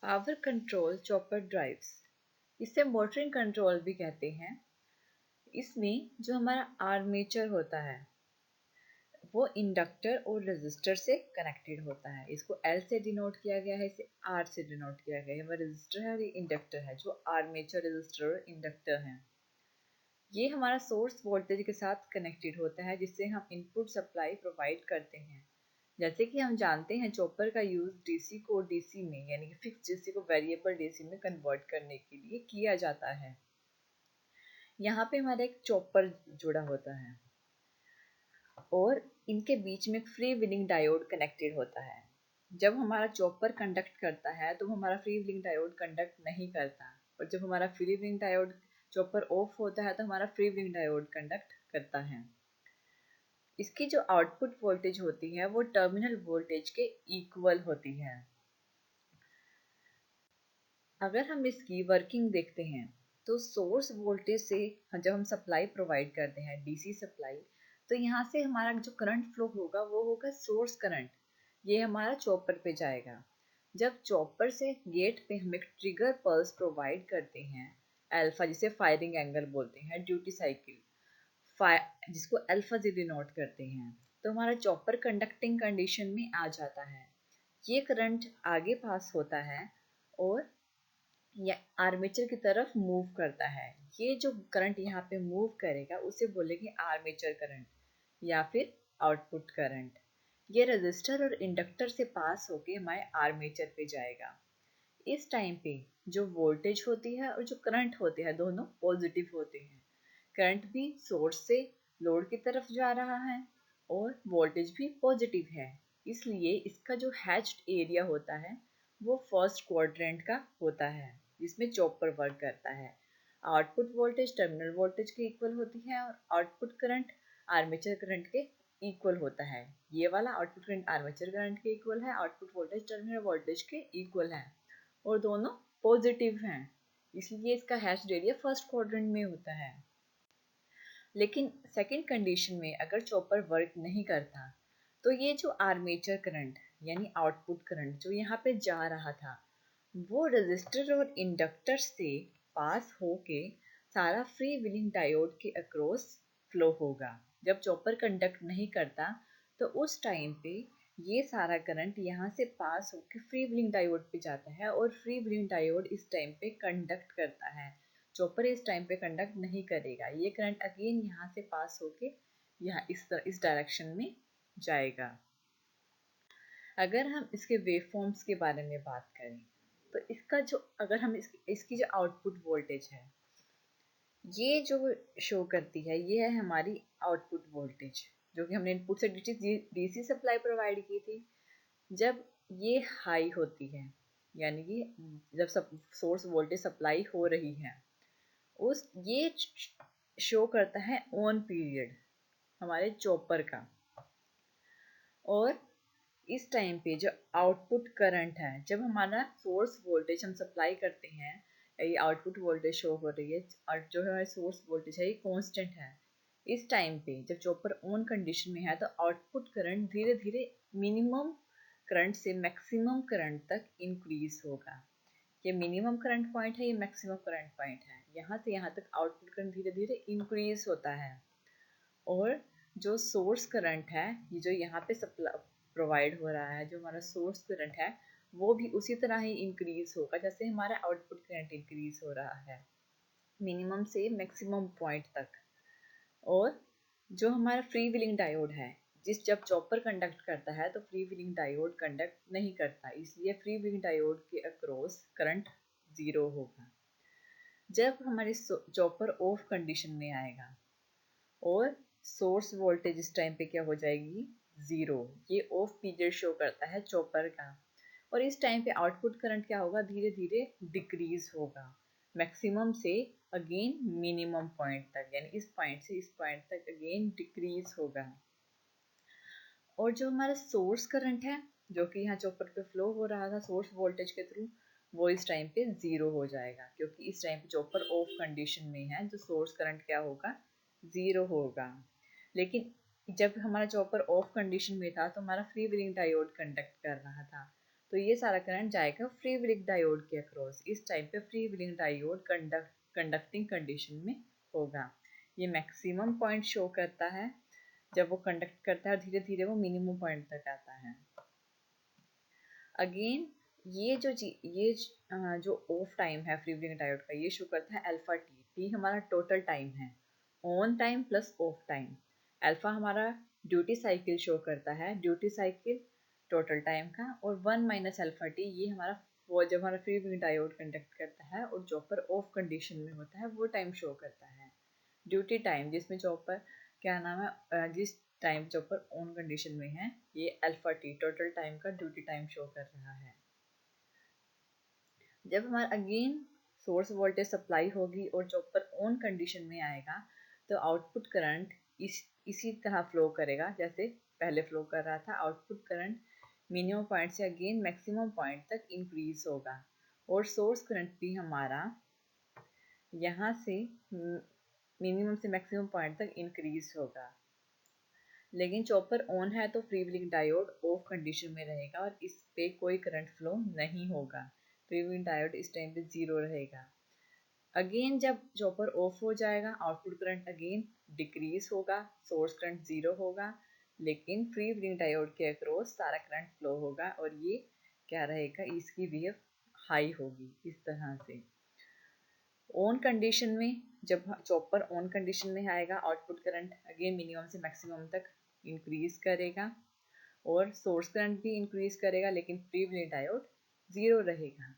Power control chopper drives, इसे motoring control भी कहते हैं। इसमें जो हमारा आर्मेचर होता है वो इंडक्टर और रेजिस्टर से कनेक्टेड होता है। इसको L से डिनोट किया गया है, इसे R से डिनोट किया गया है। वह रेजिस्टर है और ये इंडक्टर है, जो आर्मेचर, रेजिस्टर और इंडक्टर हैं। ये हमारा सोर्स वोल्टेज के साथ कनेक्टेड होता है, जिससे हम इनपुट सप्लाई प्रोवाइड करते हैं। जैसे कि हम जानते हैं चॉपर का यूज़ डीसी को डीसी में, यानी कि फिक्स डीसी को वेरिएबल डीसी में कन्वर्ट करने के लिए किया जाता है। यहाँ पे हमारा एक चॉपर जुड़ा होता है और इनके बीच में एक फ्री व्हीलिंग डायोड कनेक्टेड होता है। जब हमारा चॉपर कंडक्ट करता है तो हमारा फ्री व्हीलिंग डायोड कंडक्ट नहीं करता, और जब हमारा free wheeling diode chopper of होता है तो हमारा फ्री व्हीलिंग डायोड कंडक्ट करता है। इसकी जो आउटपुट वोल्टेज होती है वो टर्मिनल वोल्टेज के इक्वल होती है। अगर हम इसकी वर्किंग देखते हैं तो सोर्स वोल्टेज से जब हम सप्लाई प्रोवाइड करते हैं डीसी सप्लाई, तो यहाँ से हमारा जो करंट फ्लो होगा वो होगा सोर्स करंट। ये हमारा चॉपर पे जाएगा। जब चॉपर से गेट पे हम एक ट्रिगर पल्स प्रोवाइड करते हैं अल्फा, जिसे फायरिंग एंगल बोलते हैं, ड्यूटी साइकिल जिसको अल्फा से डिनोट करते हैं, तो हमारा चॉपर कंडक्टिंग कंडीशन में आ जाता है। ये करंट आगे पास होता है और या आर्मेचर की तरफ मूव करता है। ये जो करंट यहाँ पे मूव करेगा उसे बोलेंगे आर्मेचर करंट या फिर आउटपुट करंट। ये रेजिस्टर और इंडक्टर से पास होके हमारे आर्मेचर पे जाएगा। इस टाइम पे जो वोल्टेज होती है और जो करंट होते हैं दोनों पॉजिटिव होते हैं। करंट भी सोर्स से लोड की तरफ जा रहा है और वोल्टेज भी पॉजिटिव है, इसलिए इसका जो हैच्ड एरिया होता है वो फर्स्ट क्वाड्रेंट का होता है, जिसमें चॉपर वर्क करता है। आउटपुट वोल्टेज टर्मिनल वोल्टेज के इक्वल होती है और आउटपुट करंट आर्मेचर करंट के इक्वल होता है। ये वाला आउटपुट करंट आर्मेचर करंट के इक्वल है, आउटपुट वोल्टेज टर्मिनल वोल्टेज के इक्वल है और दोनों पॉजिटिव हैं, इसलिए इसका हैश्ड एरिया फर्स्ट क्वाड्रेंट में होता है। लेकिन सेकंड कंडीशन में अगर चॉपर वर्क नहीं करता तो ये जो आर्मेचर करंट यानी आउटपुट करंट जो यहाँ पे जा रहा था वो रेजिस्टर और इंडक्टर से पास होके सारा फ्री व्हीलिंग डायोड के अक्रॉस फ्लो होगा। जब चॉपर कंडक्ट नहीं करता तो उस टाइम पे ये सारा करंट यहाँ से पास होके फ्री व्हीलिंग डायोड पे जाता है और फ्री व्हीलिंग डायोड इस टाइम पे कंडक्ट करता है। चॉपर इस टाइम पे कंडक्ट नहीं करेगा, ये करंट अगेन यहाँ से पास होके यहाँ इस डायरेक्शन में जाएगा। अगर हम इसके वेवफॉर्म्स के बारे में बात करें तो इसका जो अगर हम इसकी जो आउटपुट वोल्टेज है ये जो शो करती है ये है हमारी आउटपुट वोल्टेज, जो कि हमने इनपुट से डीसी सप्लाई प्रोवाइड की थी। जब ये हाई होती है यानी कि जब सोर्स वोल्टेज सप्लाई हो रही है उस ये शो करता है ऑन पीरियड हमारे चॉपर का। और इस टाइम पे जो आउटपुट करंट है, जब हमारा सोर्स वोल्टेज हम सप्लाई करते हैं ये आउटपुट वोल्टेज शो हो रही है और जो हमारा सोर्स वोल्टेज है ये कांस्टेंट है। इस टाइम पे जब चॉपर ऑन कंडीशन में है तो आउटपुट करंट धीरे धीरे मिनिमम करंट से मैक्सिमम करंट तक इंक्रीज होगा। ये मिनिमम करंट पॉइंट है, ये मैक्सिमम करंट पॉइंट है। यहाँ से यहाँ तक आउटपुट करंट धीरे धीरे इंक्रीज होता है और जो सोर्स करंट है ये जो यहाँ पे सप्लाई प्रोवाइड हो रहा है, जो हमारा सोर्स करंट है वो भी उसी तरह ही इंक्रीज होगा जैसे हमारा आउटपुट करंट इंक्रीज हो रहा है मिनिमम से मैक्सिमम पॉइंट तक। और जो हमारा फ्री व्हीलिंग डायोड है, जब चॉपर कंडक्ट करता है तो फ्री व्हीलिंग डायोड कंडक्ट नहीं करता, इसलिए फ्री व्हीलिंग डायोड के अक्रॉस करंट जीरो होगा। जब हमारे चॉपर ऑफ कंडीशन में आएगा और सोर्स वोल्टेज इस टाइम पे क्या हो जाएगी जीरो, ये ऑफ पीरियड शो करता है चॉपर का। और इस टाइम पे आउटपुट करंट क्या होगा धीरे धीरे डिक्रीज होगा मैक्सिमम से अगेन मिनिमम पॉइंट तक, यानी इस पॉइंट से इस पॉइंट तक अगेन डिक्रीज होगा। और जो हमारा सोर्स करंट है जो कि यहाँ चॉपर पे फ्लो हो रहा था सोर्स वोल्टेज के थ्रू, वो इस टाइम पे जीरो हो जाएगा क्योंकि इस टाइम पे चॉपर ऑफ कंडीशन में है, जो सोर्स करंट क्या होगा जीरो होगा। लेकिन जब हमारा चॉपर ऑफ कंडीशन में था तो हमारा फ्री व्हीलिंग डायोड कंडक्ट कर रहा था, तो ये सारा करंट जाएगा फ्री व्हीलिंग डायोड के अक्रॉस। इस टाइम पे free wheeling diode conducting condition में होगा। ये मैक्सिमम पॉइंट शो करता है जब वो कंडक्ट करता है, धीरे धीरे वो मिनिमम पॉइंट तक आता है। अगेन जो ऑफ टाइम है फ्री व्हीलिंग डायोड का, ये शो करता है अल्फा टी। टी हमारा टोटल टाइम है, on time plus of time. Alpha हमारा ड्यूटी साइकिल शो करता है, ड्यूटी साइकिल टोटल टाइम का। और 1 माइनस अल्फा टी ये हमारा वो जब हमारा फ्री व्हीलिंग डायोड कंडक्ट करता है और चॉपर ऑफ कंडीशन में होता है वो टाइम शो करता है। ड्यूटी टाइम जिसमें चॉपर क्या नाम है, जिस टाइम चॉपर ऑन कंडीशन में है, ये अल्फा टी टोटल टाइम का ड्यूटी टाइम शो कर रहा है। जब हमारा अगेन सोर्स वोल्टेज सप्लाई होगी और चॉपर ऑन कंडीशन में आएगा, तो आउटपुट करंट इसी तरह फ्लो करेगा जैसे पहले फ्लो कर रहा था। आउटपुट करंट मिनिमम पॉइंट से अगेन मैक्सिमम पॉइंट तक इंक्रीज होगा, और सोर्स करंट भी हमारा यहाँ से मिनिमम से मैक्सिमम पॉइंट तक इंक्रीज होगा। लेकिन चॉपर ऑन है तो free wheeling diode off condition में रहेगा और इस पे कोई करंट फ्लो नहीं होगा। फ्री व्हीलिंग डायोड इस टाइम पे 0 रहेगा। अगेन जब चॉपर ऑफ हो जाएगा, आउटपुट करंट अगेन डिक्रीज होगा, सोर्स करंट 0 होगा, लेकिन फ्री व्हीलिंग डायोड के अक्रॉस सारा करंट फ्लो होगा और ये क्या रहेगा, इसकी वेव हाई होगी इस तरह से। ऑन कंडीशन में जब चॉपर ऑन कंडीशन में आएगा, आउटपुट करंट अगेन मिनिमम से मैक्सिमम तक इंक्रीज करेगा और सोर्स करंट भी इंक्रीज करेगा, लेकिन फ्री व्हीलिंग डायोड 0 रहेगा।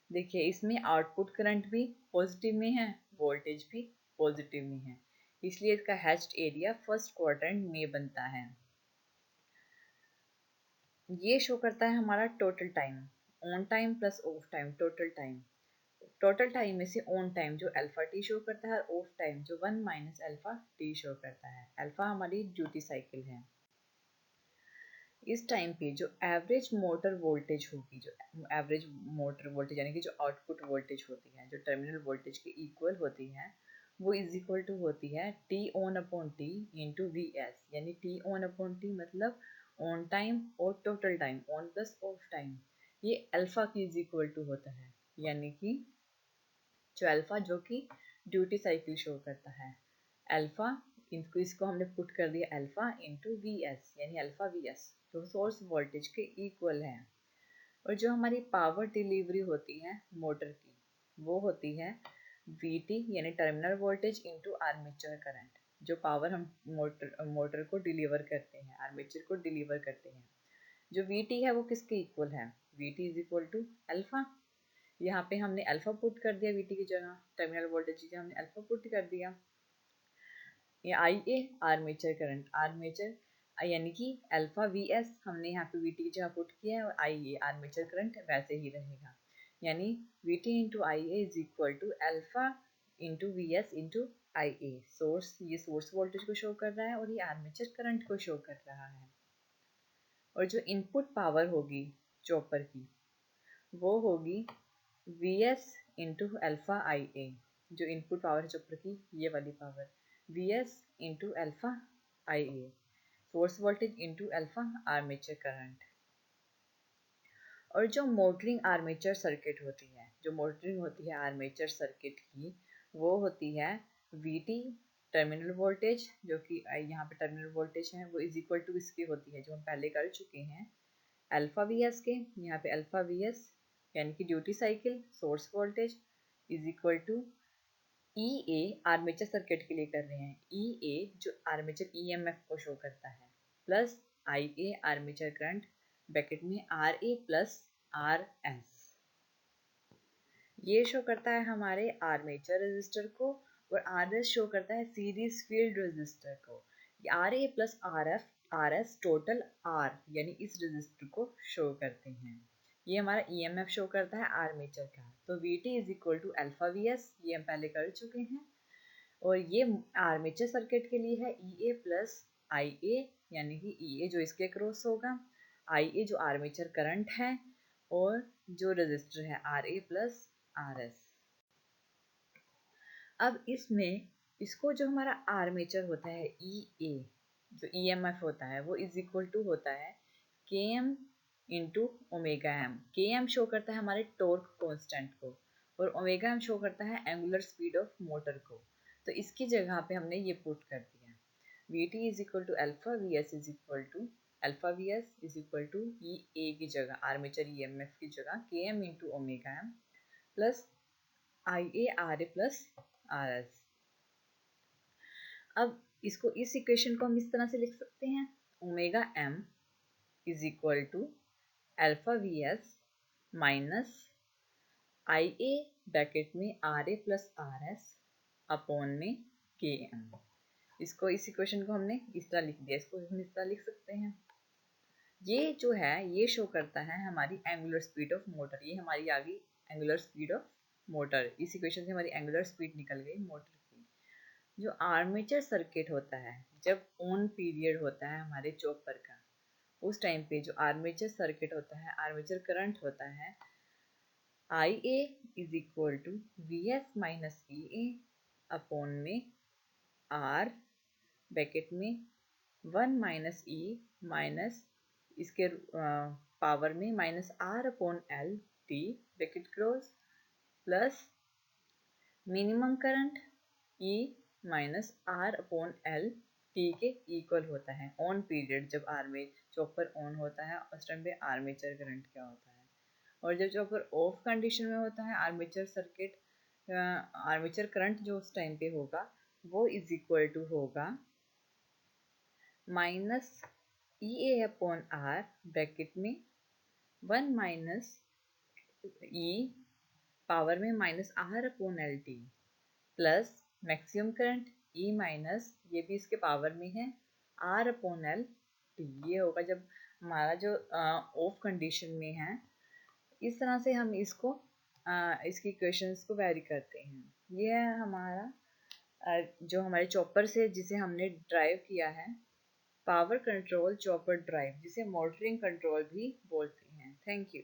देखिए इसमें आउटपुट करंट भी पॉजिटिव में है, वोल्टेज भी पॉजिटिव में है, इसलिए इसका हैच्ड एरिया फर्स्ट क्वाड्रेंट में बनता है। ये शो करता है हमारा total time, on time plus of time, total time. Total time में से ऑन टाइम जो अल्फा टी शो करता है और ऑफ टाइम जो 1 माइनस अल्फा टी शो करता है। अल्फा हमारी ड्यूटी साइकिल है। इस टाइम पे जो एवरेज मोटर वोल्टेज होगी, जो एवरेज मोटर वोल्टेज यानी कि जो आउटपुट वोल्टेज होती है, जो टर्मिनल वोल्टेज के इक्वल होती है, वो इज इक्वल टू होती है T on upon T into V S. यानी टी ऑन अपॉन टी मतलब ऑन टाइम और total time, on plus of time, ये अल्फा की इज इक्वल टू होता है। यानी कि जो अल्फा जो कि ड्यूटी साइकिल शो करता है, अल्फा इनको इसको हमने पुट कर दिया अल्फा इंटू वी एस, यानी अल्फा वी एस जो सोर्स वोल्टेज के इक्वल है। और जो हमारी पावर डिलीवरी होती है मोटर की, वो होती है वी टी यानी terminal voltage into armature current. जो पावर हम मोटर को डिलीवर करते हैं, आर्मेचर को डिलीवर करते हैं, जो वी टी है वो किसके इक्वल है, V T is equal to alpha. यहाँ पे हमने अल्फा पुट कर दिया वी टी की जगह, टर्मिनल वोल्टेज की जगह हमने अल्फा पुट कर दिया। ये आई ए आर्मेचर करंट, आर्मेचर यानी कि अल्फा वी एस हमने यहाँ पे वी टी की जगह पुट किया है, और आई ए आर्मेचर करंट वैसे ही रहेगा। यानी V T into I A is equal to alpha into V S into I A. Source, ये सोर्स वोल्टेज को शो कर रहा है और ये आर्मेचर करंट को शो कर रहा है। और जो इनपुट पावर होगी चॉपर की, वो होगी V S into alpha I A. जो इनपुट पावर है चॉपर की, ये वाली power V S into alpha I A, source voltage into alpha armature current. और जो मोटरिंग आर्मेचर सर्किट होती है, जो मोटरिंग होती है आर्मेचर सर्किट की, वो होती है वी टी टर्मिनल वोल्टेज, जो कि यहाँ पे टर्मिनल वोल्टेज है वो इज इक्वल टू इसकी होती है जो हम पहले कर चुके हैं, अल्फा वी एस के। यहाँ पे अल्फा वी एस यानी कि duty cycle source voltage is equal to E A, armature circuit के लिए कर रहे हैं, ई ए जो आर्मेचर ई एम एफ को शो करता है, plus I A armature current bracket में R A plus R S. ये शो करता है हमारे आर्मेचर रेजिस्टर को, और आर एस शो करता है सीरीज फील्ड रेजिस्टर को। R A plus R S total R यानी इस रेजिस्टर को शो करते हैं। ये हमारा ईएमएफ शो करता है आर्मेचर का। तो V T is equal to alpha V S, ये हम पहले कर चुके हैं। और ये आर्मेचर सर्किट के लिए है ई ए प्लस आई ए, यानी कि ई ए जो इसके क्रॉस होगा, आई ए जो आर्मेचर करंट है, और जो रेजिस्टर है R A plus R S. अब इसमें इसको जो हमारा आर्मेचर होता है ई ए, जो ई एम एफ होता है वो इज इक्वल टू होता है के एम इंटू ओमेगा एम। के एम शो करता है हमारे टॉर्क कांस्टेंट को और ओमेगा एम शो करता है एंगुलर स्पीड ऑफ मोटर को। तो इसकी जगह पे हमने ये पुट कर दिया, V T is equal to alpha V S is equal to alpha V S is equal to E A की जगह आर्मेचर ई एम एफ की जगह K M into omega M plus I A R A plus R S. अब इसको इस equation को हम इस तरह से लिख सकते हैं, omega M is equal to alpha V S minus I A bracket में R A plus R S upon में के एम। इसको इस इक्वेशन को हमने इस तरह लिख दिया, इसको हम इस तरह लिख सकते हैं। ये जो है ये शो करता है हमारी एंगुलर स्पीड ऑफ मोटर, ये हमारी आ गई एंगुलर स्पीड ऑफ मोटर। इस इक्वेशन से हमारी एंगुलर स्पीड निकल गई मोटर की। जो आर्मेचर सर्किट होता है, जब ऑन पीरियड होता है हमारे चॉपर का, उस टाइम पे जो आर्मेचर सर्किट होता है, आर्मेचर करंट होता है, I A is equal to V S minus E A upon में आर ब्रैकेट में 1 माइनस ई माइनस इसके पावर में minus R upon L T bracket close plus minimum current E minus R upon L T के equal होता है on period. जब chopper on होता है उस टाइम पे आर्मेचर करंट क्या होता है, और जब चॉपर ऑफ कंडीशन में होता है आर्मेचर सर्किट, आर्मेचर करंट जो उस टाइम पे होगा वो इज इक्वल टू होगा minus E A upon R bracket में 1 माइनस ई पावर में minus R upon L T plus maximum current E minus ये भी इसके पावर में है आर अपॉन एल टी। ये होगा जब हमारा जो ऑफ कंडीशन में है। इस तरह से हम इसको इसकी इक्वेशंस को वेरी करते हैं। ये है हमारा जो हमारे चॉपर से जिसे हमने ड्राइव किया है, पावर कंट्रोल चॉपर ड्राइव, जिसे मोटरिंग कंट्रोल भी बोलते हैं। Thank you.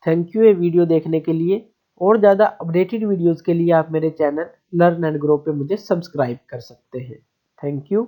थैंक यू ये वीडियो देखने के लिए। और ज़्यादा अपडेटेड वीडियोस के लिए आप मेरे चैनल लर्न एंड ग्रो पे मुझे सब्सक्राइब कर सकते हैं। Thank you.